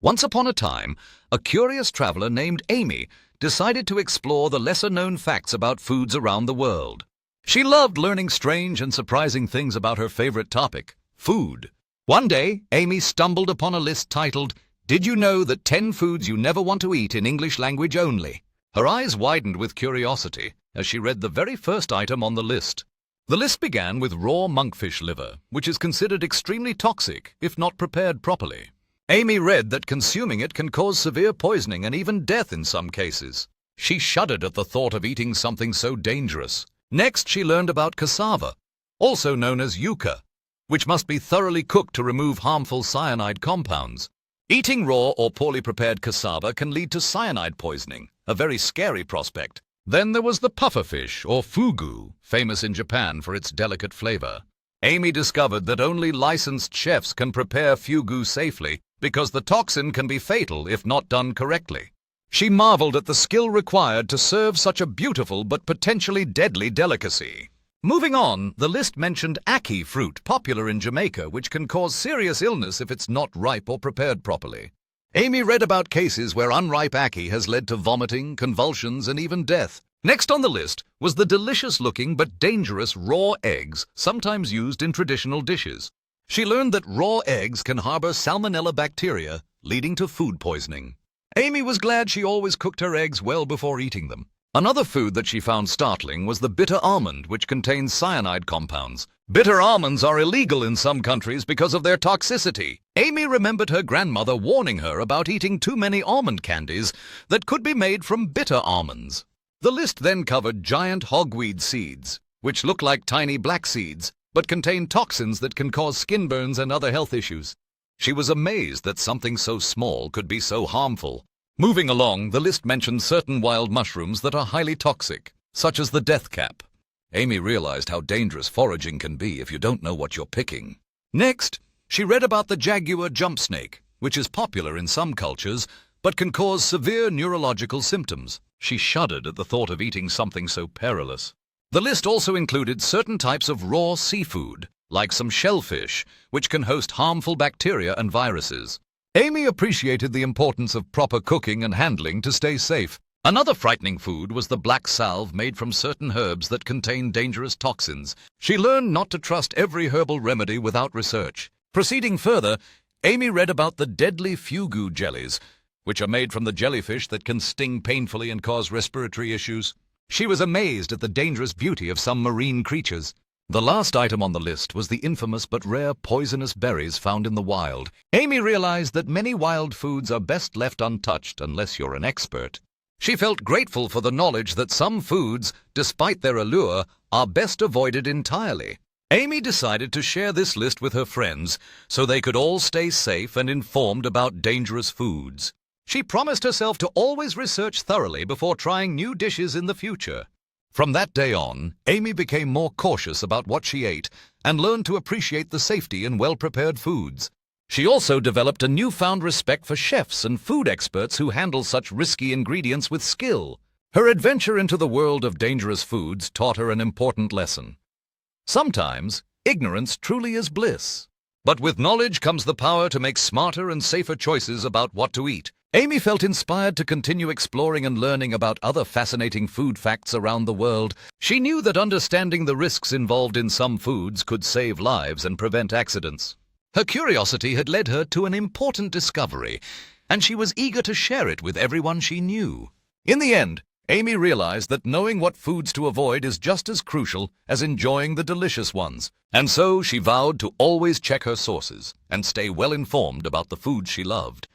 Once upon a time, a curious traveler named Amy decided to explore the lesser-known facts about foods around the world. She loved learning strange and surprising things about her favorite topic, food. One day, Amy stumbled upon a list titled, "Did you know that 10 foods you never want to eat in English language only?" Her eyes widened with curiosity as she read the very first item on the list. The list began with raw monkfish liver, which is considered extremely toxic if not prepared properly. Amy read that consuming it can cause severe poisoning and even death in some cases. She shuddered at the thought of eating something so dangerous. Next, she learned about cassava, also known as yucca, which must be thoroughly cooked to remove harmful cyanide compounds. Eating raw or poorly prepared cassava can lead to cyanide poisoning, a very scary prospect. Then there was the pufferfish, or fugu, famous in Japan for its delicate flavor. Amy discovered that only licensed chefs can prepare fugu safely because the toxin can be fatal if not done correctly. She marveled at the skill required to serve such a beautiful but potentially deadly delicacy. Moving on, the list mentioned ackee fruit, popular in Jamaica, which can cause serious illness if it's not ripe or prepared properly. Amy read about cases where unripe ackee has led to vomiting, convulsions, and even death. Next on the list was the delicious-looking but dangerous raw eggs, sometimes used in traditional dishes. She learned that raw eggs can harbor salmonella bacteria, leading to food poisoning. Amy was glad she always cooked her eggs well before eating them. Another food that she found startling was the bitter almond, which contains cyanide compounds. Bitter almonds are illegal in some countries because of their toxicity. Amy remembered her grandmother warning her about eating too many almond candies that could be made from bitter almonds. The list then covered giant hogweed seeds, which look like tiny black seeds, but contain toxins that can cause skin burns and other health issues. She was amazed that something so small could be so harmful. Moving along, the list mentioned certain wild mushrooms that are highly toxic, such as the death cap. Amy realized how dangerous foraging can be if you don't know what you're picking. Next, she read about the jaguar jump snake, which is popular in some cultures, but can cause severe neurological symptoms. She shuddered at the thought of eating something so perilous. The list also included certain types of raw seafood, like some shellfish, which can host harmful bacteria and viruses. Amy appreciated the importance of proper cooking and handling to stay safe. Another frightening food was the black salve made from certain herbs that contain dangerous toxins. She learned not to trust every herbal remedy without research. Proceeding further, Amy read about the deadly fugu jellies, which are made from the jellyfish that can sting painfully and cause respiratory issues. She was amazed at the dangerous beauty of some marine creatures. The last item on the list was the infamous but rare poisonous berries found in the wild. Amy realized that many wild foods are best left untouched unless you're an expert. She felt grateful for the knowledge that some foods, despite their allure, are best avoided entirely. Amy decided to share this list with her friends so they could all stay safe and informed about dangerous foods. She promised herself to always research thoroughly before trying new dishes in the future. From that day on, Amy became more cautious about what she ate and learned to appreciate the safety in well-prepared foods. She also developed a newfound respect for chefs and food experts who handle such risky ingredients with skill. Her adventure into the world of dangerous foods taught her an important lesson. Sometimes, ignorance truly is bliss. But with knowledge comes the power to make smarter and safer choices about what to eat. Amy felt inspired to continue exploring and learning about other fascinating food facts around the world. She knew that understanding the risks involved in some foods could save lives and prevent accidents. Her curiosity had led her to an important discovery, and she was eager to share it with everyone she knew. In the end, Amy realized that knowing what foods to avoid is just as crucial as enjoying the delicious ones. And so she vowed to always check her sources and stay well informed about the foods she loved.